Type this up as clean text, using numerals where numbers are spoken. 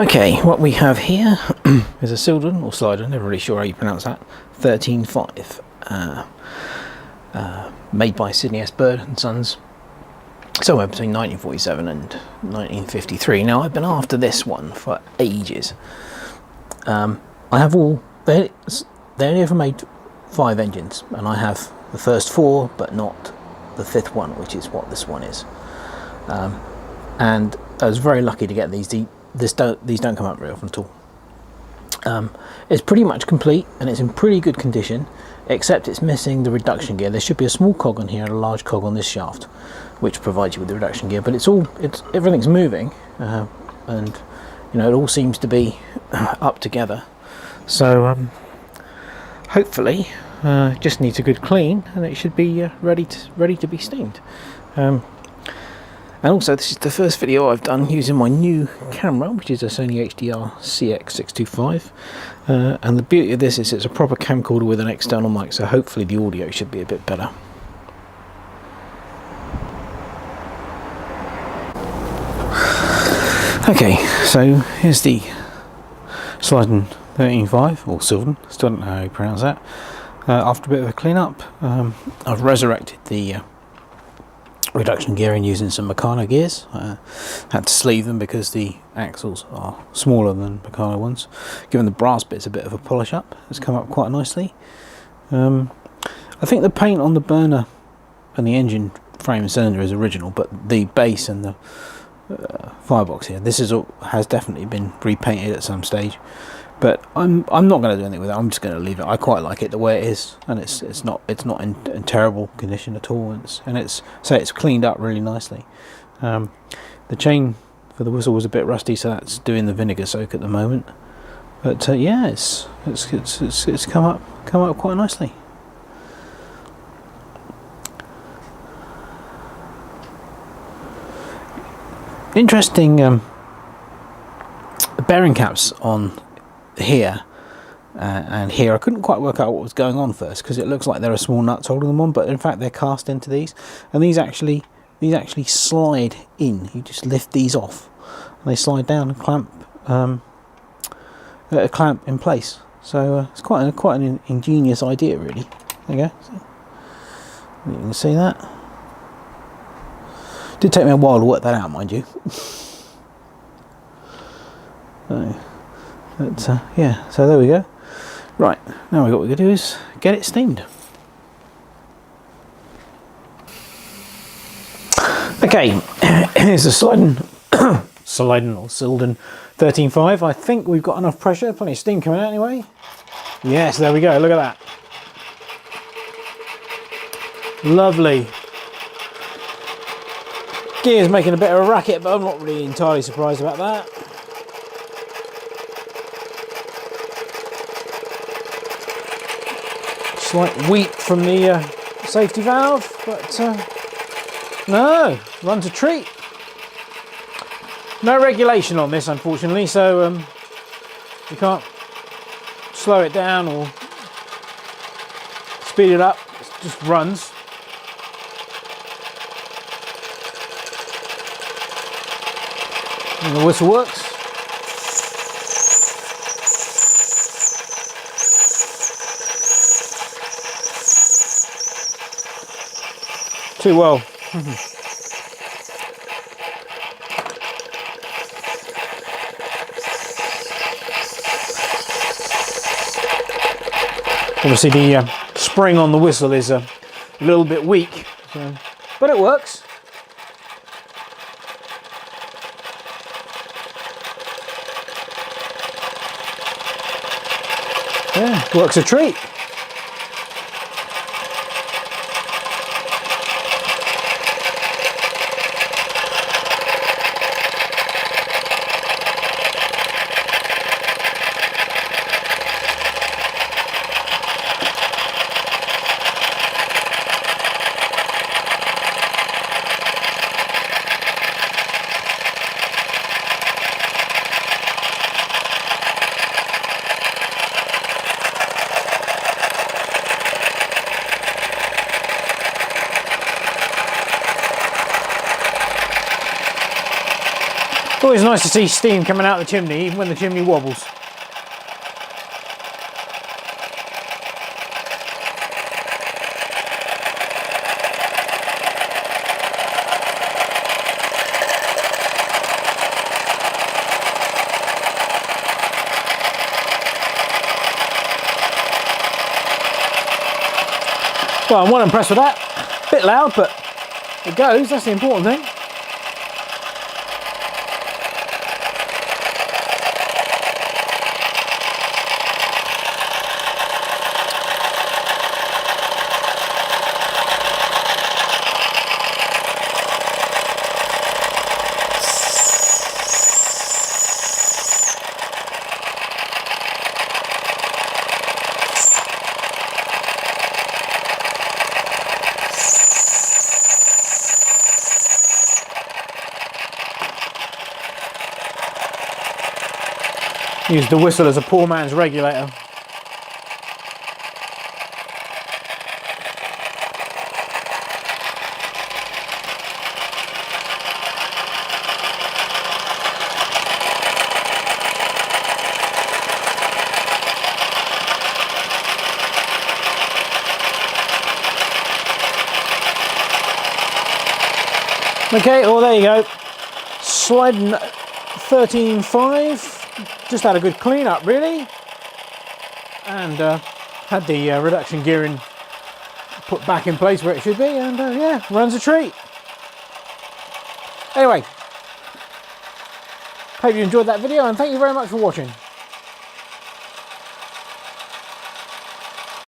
Okay, what we have here is a Cyldon, or Cyldon, never really sure how you pronounce that, 13.5, made by Sydney S. Bird and Sons, somewhere between 1947 and 1953. Now, I've been after this one for ages. I have they only ever made 5 engines, and I have the first 4, but not the 5th one, which is what this one is. And I was very lucky to get these. These don't come up very often at all. It's pretty much complete and it's in pretty good condition, except it's missing the reduction gear. There should be a small cog on here and a large cog on this shaft, which provides you with the reduction gear. But everything's moving, and it all seems to be up together. So hopefully, just needs a good clean, and it should be ready to be steamed. And also, this is the first video I've done using my new camera, which is a Sony HDR CX625. And the beauty of this is it's a proper camcorder with an external mic, so hopefully the audio should be a bit better. Okay, so here's the Cyldon 13.5, or Cyldon, still don't know how you pronounce that. After a bit of a clean up, I've resurrected the reduction gearing using some Meccano gears. Had to sleeve them because the axles are smaller than Meccano ones. Given the brass bits a bit of a polish up, it's come up quite nicely. I think the paint on the burner and the engine frame and cylinder is original, but the base and the firebox here, has definitely been repainted at some stage. But I'm not going to do anything with it. I'm just going to leave it. I quite like it the way it is, and it's not in terrible condition at all. It's cleaned up really nicely. The chain for the whistle was a bit rusty, so that's doing the vinegar soak at the moment. But yeah, it's come up quite nicely. Interesting. The bearing caps on here and here, I couldn't quite work out what was going on first, because it looks like there are small nuts holding them on, but in fact they're cast into these, and these actually slide in. You just lift these off and they slide down and clamp in place. So it's quite an ingenious idea, really. There you go. So, you can see that. Did take me a while to work that out, mind you. But yeah, so there we go. Right, now what we're going to do is get it steamed. Okay, here's the Cyldon or Cyldon 13.5. I think we've got enough pressure, plenty of steam coming out anyway. Yes, there we go, look at that. Lovely. Gear's making a bit of a racket, but I'm not really entirely surprised about that. Slight weep from the safety valve, but no, runs a treat. No regulation on this, unfortunately, so you can't slow it down or speed it up. It just runs. And the whistle works. Too well. Obviously the spring on the whistle is a little bit weak, so, but it works. Yeah, works a treat. Always nice to see steam coming out of the chimney, even when the chimney wobbles. Well, I'm well impressed with that. Bit loud, but it goes, that's the important thing. Use the whistle as a poor man's regulator. Okay, well there you go. Cyldon 13.5. Just had a good clean up really, and had the reduction gearing put back in place where it should be, and yeah, runs a treat. Anyway, hope you enjoyed that video, and thank you very much for watching.